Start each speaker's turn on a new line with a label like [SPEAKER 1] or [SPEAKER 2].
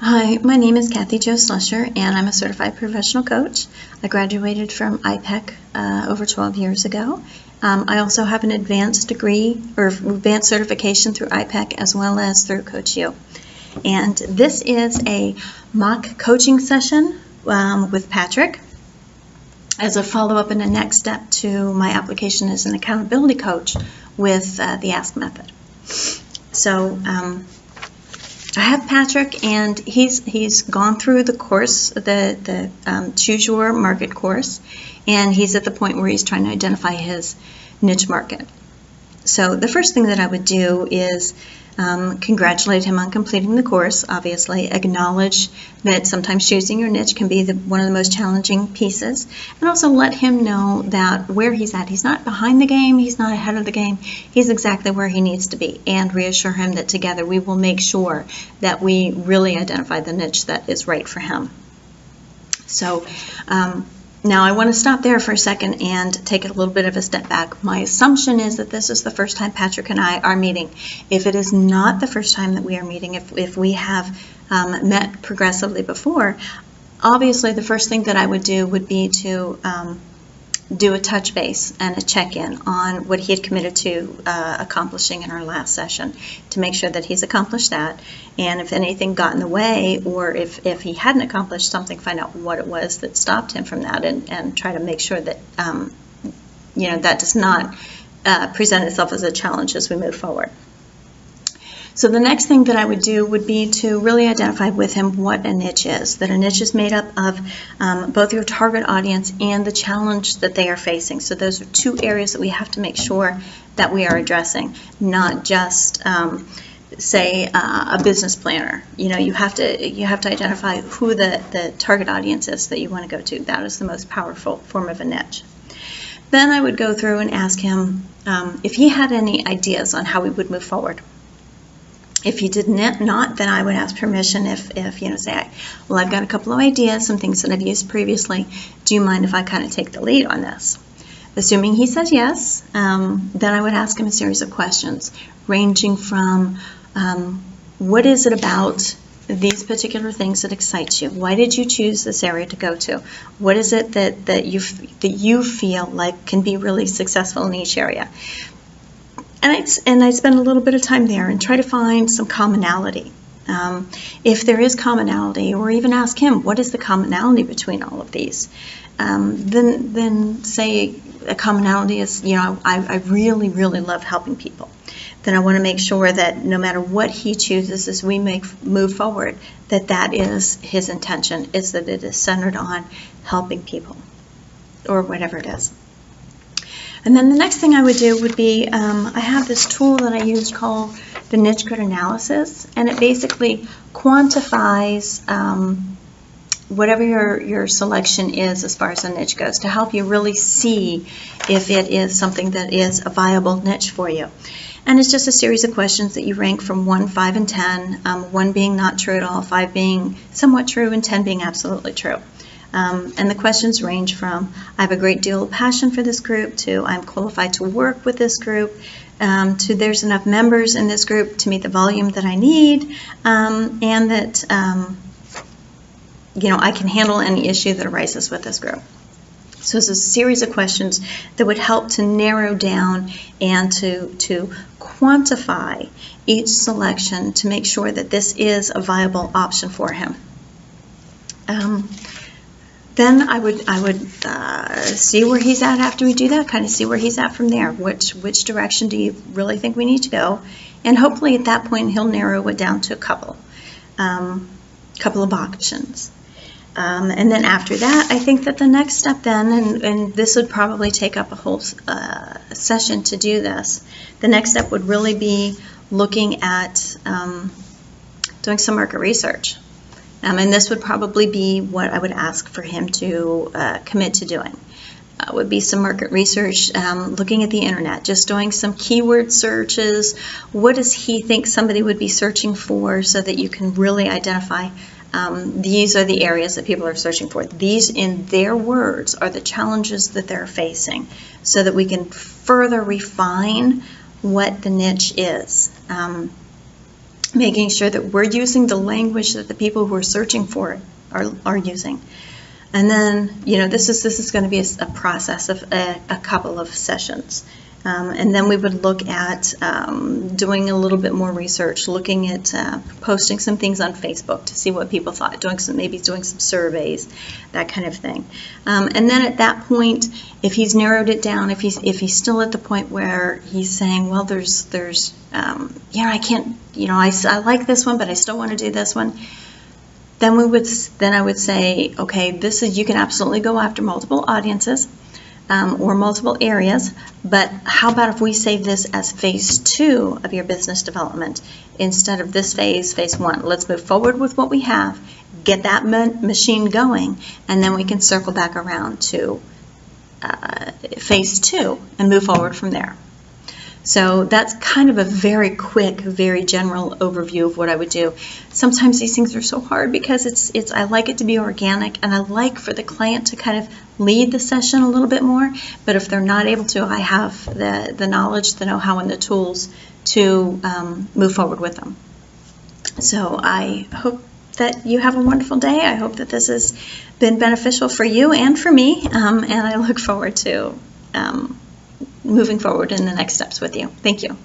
[SPEAKER 1] Hi, my name is Kathy Jo Slusher, and I'm a certified professional coach. I graduated from IPEC over 12 years ago. I also have an advanced degree or advanced certification through IPEC as well as through Coach U. And this is a mock coaching session with Patrick as a follow-up and a next step to my application as an accountability coach with the Ask Method. So I have Patrick, and he's gone through the course, the Choose Your Market course, and he's at the point where he's trying to identify his niche market. So the first thing that I would do is congratulate him on completing the course, obviously, acknowledge that sometimes choosing your niche can be one of the most challenging pieces, and also let him know that where he's at, he's not behind the game, he's not ahead of the game, he's exactly where he needs to be, and reassure him that together we will make sure that we really identify the niche that is right for him. So now I want to stop there for a second and take a little bit of a step back. My assumption is that this is the first time Patrick and I are meeting. If it is not the first time that we are meeting, if we have met progressively before, obviously the first thing that I would do would be to do a touch base and a check-in on what he had committed to accomplishing in our last session, to make sure that he's accomplished that, and if anything got in the way, or if he hadn't accomplished something, find out what it was that stopped him from that, and try to make sure that that does not present itself as a challenge as we move forward. So the next thing that I would do would be to really identify with him what a niche is. That a niche is made up of both your target audience and the challenge that they are facing. So those are two areas that we have to make sure that we are addressing, not just say a business planner. You have to identify who the target audience is that you want to go to. That is the most powerful form of a niche. Then I would go through and ask him if he had any ideas on how we would move forward. If he did not, then I would ask permission if say, well, I've got a couple of ideas, some things that I've used previously. Do you mind if I kind of take the lead on this? Assuming he says yes, then I would ask him a series of questions, ranging from what is it about these particular things that excites you? Why did you choose this area to go to? What is it that you feel like can be really successful in each area? And I spend a little bit of time there and try to find some commonality. If there is commonality, or even ask him, what is the commonality between all of these? Then say a commonality is, I really, really love helping people. Then I want to make sure that no matter what he chooses as we move forward, that is his intention, is that it is centered on helping people, or whatever it is. And then the next thing I would do would be, I have this tool that I use called the Niche Grid Analysis, and it basically quantifies whatever your selection is as far as a niche goes, to help you really see if it is something that is a viable niche for you. And it's just a series of questions that you rank from 1, 5, and 10, 1 being not true at all, 5 being somewhat true, and 10 being absolutely true. And the questions range from, I have a great deal of passion for this group, to I'm qualified to work with this group, to there's enough members in this group to meet the volume that I need, and that I can handle any issue that arises with this group. So it's a series of questions that would help to narrow down and to quantify each selection to make sure that this is a viable option for him. Then I would see where he's at after we do that, kind of see where he's at from there. Which direction do you really think we need to go? And hopefully at that point he'll narrow it down to a couple of options. And then after that, I think that the next step then, and this would probably take up a whole session to do this, the next step would really be looking at doing some market research. And this would probably be what I would ask for him to commit to doing. Would be some market research, looking at the internet, just doing some keyword searches. What does he think somebody would be searching for, so that you can really identify these are the areas that people are searching for. These, in their words, are the challenges that they're facing, so that we can further refine what the niche is. making sure that we're using the language that the people who are searching for it are using. And then, this is going to be a process of a couple of sessions. And then we would look at doing a little bit more research, looking at posting some things on Facebook to see what people thought, maybe doing some surveys, that kind of thing. And then at that point, if he's narrowed it down, if he's still at the point where he's saying, well, I can't, I like this one, but I still want to do this one. Then I would say, okay, you can absolutely go after multiple audiences or multiple areas, but how about if we save this as phase 2 of your business development instead of this phase 1? Let's move forward with what we have, get that machine going, and then we can circle back around to phase 2 and move forward from there. So that's kind of a very quick, very general overview of what I would do. Sometimes these things are so hard because I like it to be organic, and I like for the client to kind of lead the session a little bit more. But if they're not able to, I have the knowledge, the know-how, and the tools to move forward with them. So I hope that you have a wonderful day. I hope that this has been beneficial for you and for me, and I look forward to moving forward in the next steps with you. Thank you.